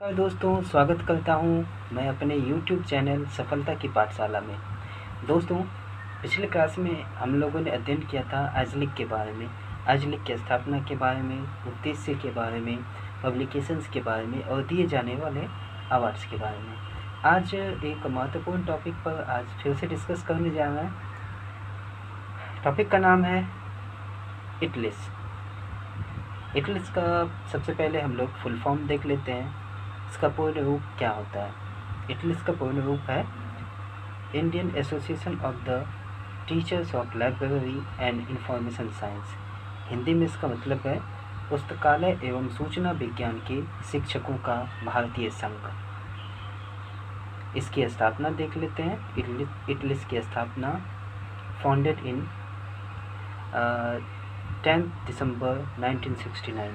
नमस्कार दोस्तों, स्वागत करता हूं मैं अपने YouTube चैनल सफलता की पाठशाला में। दोस्तों, पिछले क्लास में हम लोगों ने अध्ययन किया था आइजलिक के बारे में, आइजलिक की स्थापना के बारे में, उद्देश्य के बारे में, पब्लिकेशंस के बारे में और दिए जाने वाले अवार्ड्स के बारे में। आज एक महत्वपूर्ण टॉपिक पर आज फिर से डिस्कस करने जा रहे हैं। टॉपिक का नाम है इटलिस। इटलिस का सबसे पहले हम लोग फुल फॉर्म देख लेते हैं। इसका पूर्ण रूप क्या होता है? इटलिस का पूर्ण रूप है Indian association of the teachers of library and information science. Hindi में इसका मतलब है पुस्तकालय एवं सूचना विज्ञान के शिक्षकों का भारतीय संघ। इसकी स्थापना देख लेते हैं। इटलिस की स्थापना फाउंडेड इन 10 दिसंबर 1969।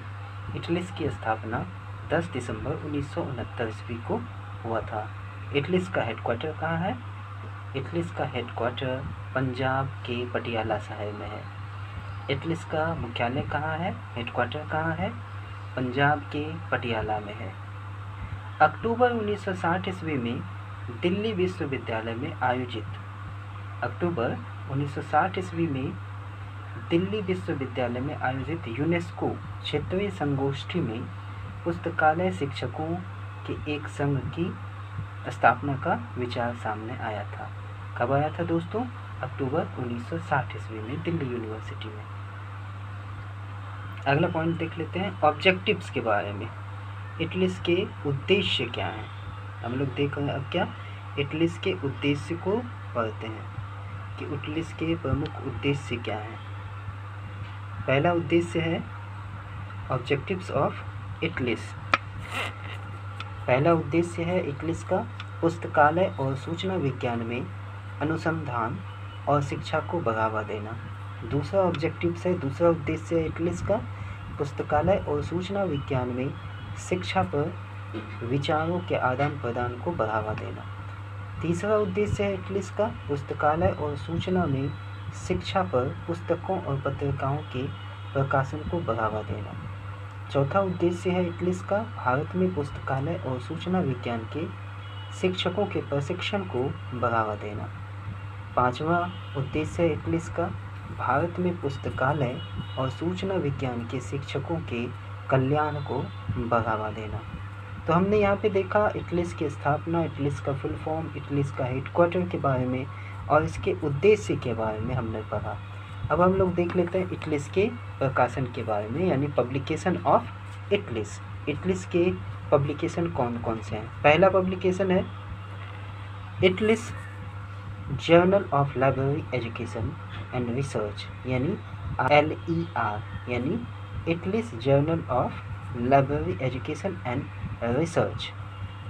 इटलिस की स्थापना 10 दिसंबर 1969 ईस्वी को हुआ था। इटलिस का हेडक्वार्टर कहाँ है? इटलिस का हेडक्वार्टर पंजाब के पटियाला शहर में है। इटलिस का मुख्यालय कहाँ है? हेडक्वार्टर कहाँ है? पंजाब के पटियाला में है। अक्टूबर 1960 ईस्वी में दिल्ली विश्वविद्यालय में आयोजित अक्टूबर 1960 ईस्वी में दिल्ली विश्वविद्यालय में आयोजित यूनेस्को क्षेत्रीय संगोष्ठी में पुस्तकालय शिक्षकों के एक संघ की स्थापना का विचार सामने आया था। कब आया था दोस्तों? अक्टूबर 1960 ईस्वी में दिल्ली यूनिवर्सिटी में। अगला पॉइंट देख लेते हैं ऑब्जेक्टिव्स के बारे में। इटलिस के उद्देश्य क्या हैं? हम लोग देख रहे हैं अब क्या इटलिस के उद्देश्य को पढ़ते हैं कि इटलिस के प्रमुख उद्देश्य क्या हैं। पहला उद्देश्य है ऑब्जेक्टिव्स ऑफ इटलिस। पहला उद्देश्य है इटलिस का पुस्तकालय और सूचना विज्ञान में अनुसंधान और शिक्षा को बढ़ावा देना। दूसरा उद्देश्य है इटलिस का पुस्तकालय और सूचना विज्ञान में शिक्षा पर विचारों के आदान प्रदान को बढ़ावा देना। तीसरा उद्देश्य है इटलिस का पुस्तकालय और सूचना में शिक्षा पर पुस्तकों और पत्रिकाओं के प्रकाशन को बढ़ावा देना। चौथा उद्देश्य है इटलिस का भारत में पुस्तकालय और सूचना विज्ञान के शिक्षकों के प्रशिक्षण को बढ़ावा देना। पांचवा उद्देश्य है इटलिस का भारत में पुस्तकालय और सूचना विज्ञान के शिक्षकों के कल्याण को बढ़ावा देना। तो हमने यहाँ पे देखा इटलिस की स्थापना, इटलिस का फुल फॉर्म, इटलिस का हेडक्वार्टर के बारे में और इसके उद्देश्य के बारे में हमने पढ़ा। अब हम लोग देख लेते हैं इटलिस के प्रकाशन के बारे में, यानी पब्लिकेशन ऑफ इटलिस। इटलिस के पब्लिकेशन कौन कौन से हैं? पहला पब्लिकेशन है इटलिस journal of library education and research, यानी LER, यानी इटलिस journal of library education and research.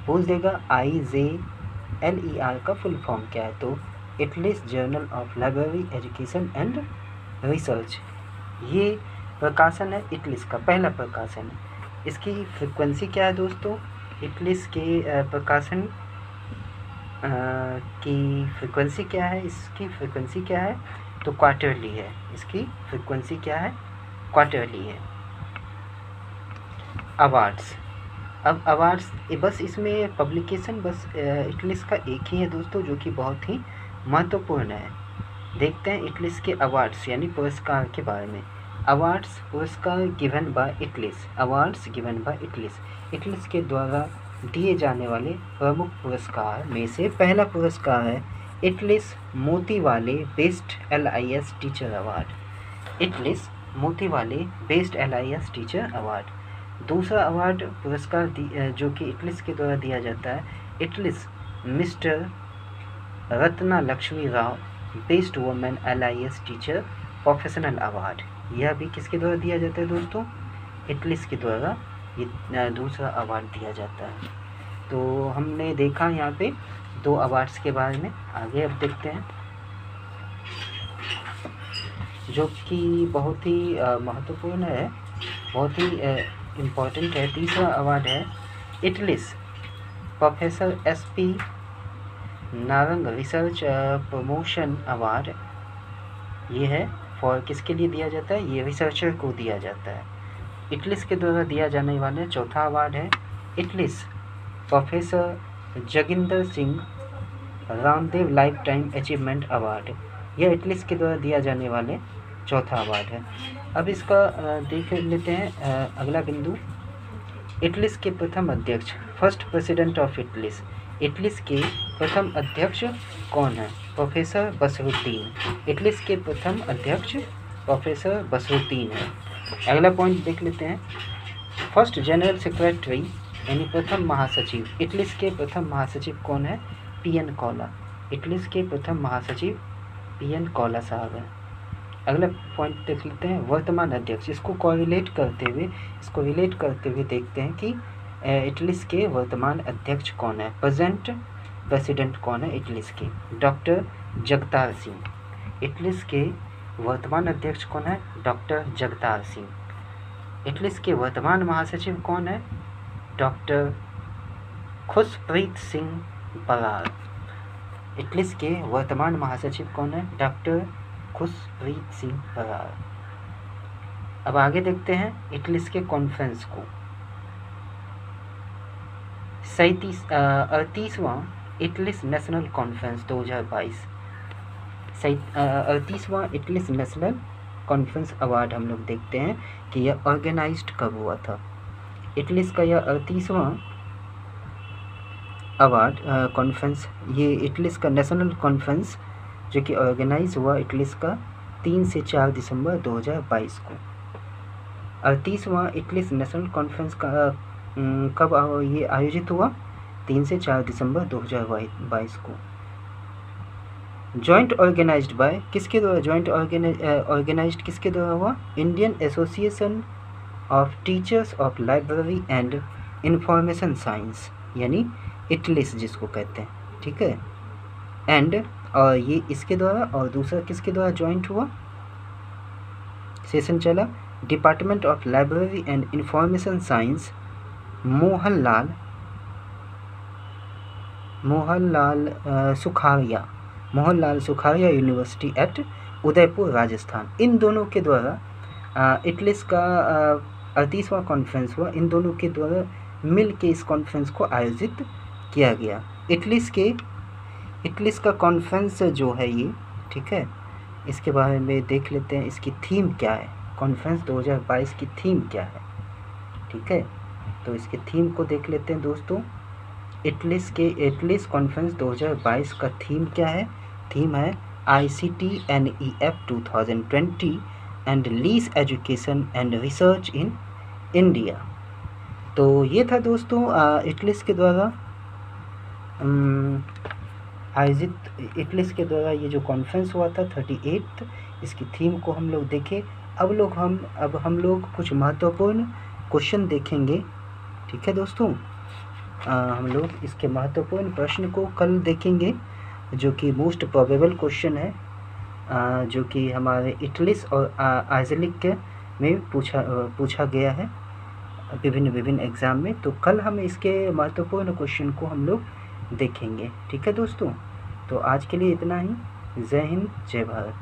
पूछ देगा IJLER का फुल फॉर्म क्या है, तो इटलिस journal of library education and research. ये प्रकाशन है इटलिस का, पहला प्रकाशन है। इसकी फ्रीक्वेंसी क्या है दोस्तों? इटलिस के प्रकाशन की फ्रीक्वेंसी क्या है? इसकी फ्रीक्वेंसी क्या है? तो क्वार्टरली है। इसकी फ्रीक्वेंसी क्या है? क्वार्टरली है। अवार्ड्स। अब अवार्ड्स बस इसमें पब्लिकेशन बस इटलिस का एक ही है दोस्तों, जो कि बहुत ही महत्वपूर्ण है। देखते हैं इटलिस के अवार्ड्स यानी पुरस्कार के बारे में। अवार्ड्स पुरस्कार गिवन बाय इटलिस। अवार्ड्स गिवन बाय इटलिस। इटलिस के द्वारा दिए जाने वाले प्रमुख पुरस्कार में से पहला पुरस्कार है IATLIS Motiwale best LIS teacher award. IATLIS Motiwale best LIS teacher award. दूसरा अवार्ड पुरस्कार जो कि इटलिस के द्वारा दिया जाता है IATLIS mister Ratna Lakshmi Rao best women LIS teacher professional award. यह भी किसके द्वारा दिया जाता है दोस्तों? इटलिस के द्वारा ये दूसरा अवार्ड दिया जाता है। तो हमने देखा यहाँ पे 2 अवार्ड्स के बारे में। आगे अब देखते हैं जो कि बहुत ही महत्वपूर्ण है, बहुत ही इम्पोर्टेंट है। तीसरा अवार्ड है IATLIS professor SP Narang research promotion award. ये है फॉर किसके लिए दिया जाता है? ये रिसर्चर को दिया जाता है। इटलिस के द्वारा दिया जाने वाला चौथा अवार्ड है IATLIS professor Joginder Singh Ramdev lifetime achievement award. यह इटलीस के द्वारा दिया जाने वाले चौथा अवार्ड है। अब इसका देख लेते हैं अगला बिंदु। इटलीस के प्रथम अध्यक्ष, फर्स्ट प्रेसिडेंट ऑफ इटलीस। इटलीस के प्रथम अध्यक्ष कौन है? प्रोफेसर बसरुद्दीन। इटलीस के प्रथम अध्यक्ष प्रोफेसर बसरुद्दीन है। अगला पॉइंट देख लेते हैं। फर्स्ट जनरल सेक्रेटरी यानी प्रथम महासचिव। इटलीस के प्रथम महासचिव कौन है? पीएन कौला। इटलीस के प्रथम महासचिव पीएन कौला साहब हैं। अगला पॉइंट देख लेते हैं। वर्तमान अध्यक्ष। इसको रिलेट करते हुए देखते हैं कि इटलीस के वर्तमान अध्यक्ष कौन है, प्रेजेंट प्रेसिडेंट कौन है इटलीस के? डॉक्टर जगतार सिंह। इटलीस के वर्तमान अध्यक्ष कौन है? डॉक्टर जगतार सिंह। इटलीस के वर्तमान महासचिव कौन है? डॉक्टर खुशप्रीत सिंह बरार। इटलीस के वर्तमान महासचिव कौन है? डॉक्टर खुशप्रीत सिंह बरार। अब आगे देखते हैं इटलीस के कॉन्फ्रेंस को। 38वां इटलीस नेशनल कॉन्फ्रेंस 2022। 38वां इटलीस नेशनल कॉन्फ्रेंस अवार्ड हम लोग देखते हैं कि यह ऑर्गेनाइज्ड कब हुआ था। इटलीस का यह 38वां अवार्ड कॉन्फ्रेंस, ये इटलीस का नेशनल कॉन्फ्रेंस जो कि ऑर्गेनाइज हुआ इटलीस का 3 से 4 दिसंबर 2022 को। 38वां इटलीस नेशनल कॉन्फ्रेंस का कब ये आयोजित हुआ? 3 से 4 दिसंबर 2022 को। जॉइंट ऑर्गेनाइज्ड बाय, किसके द्वारा जॉइंट ऑर्गेनाइज्ड किसके द्वारा हुआ? Indian association of teachers of library and information science, यानी इटलीस जिसको कहते हैं, ठीक है। एंड और ये इसके द्वारा, और दूसरा किसके द्वारा जॉइंट हुआ सेशन चला? Department of library and information science, Mohanlal Sukhadia university at Udaipur Rajasthan. इन दोनों के द्वारा इटलीस का 38वां कॉन्फ्रेंस हुआ। इन दोनों के द्वारा मिल के इस कॉन्फ्रेंस को आयोजित किया गया। इटलीस का कॉन्फ्रेंस जो है ये, ठीक है, इसके बारे में देख लेते हैं। इसकी थीम क्या है? कॉन्फ्रेंस 2022 की थीम क्या है? ठीक है, तो इसके थीम को देख लेते हैं दोस्तों। इटलीस कॉन्फ्रेंस 2022 का थीम क्या है? थीम है ICT NEF 2020 and lease education and research in India. तो ये था दोस्तों इटलीस के द्वारा आयोजित, इटलीस के द्वारा ये जो कॉन्फ्रेंस हुआ था 38, इसकी थीम को हम लोग देखें। अब हम लोग कुछ महत्वपूर्ण क्वेश्चन देखेंगे, ठीक है दोस्तों। हम लोग इसके महत्वपूर्ण प्रश्न को कल देखेंगे, जो कि मोस्ट प्रोबेबल क्वेश्चन है, जो कि हमारे इटलीस और आइजलिक में पूछा गया है विभिन्न एग्ज़ाम में। तो कल हम इसके महत्वपूर्ण क्वेश्चन को हम लोग देखेंगे, ठीक है दोस्तों। तो आज के लिए इतना ही। जय हिंद, जय भारत।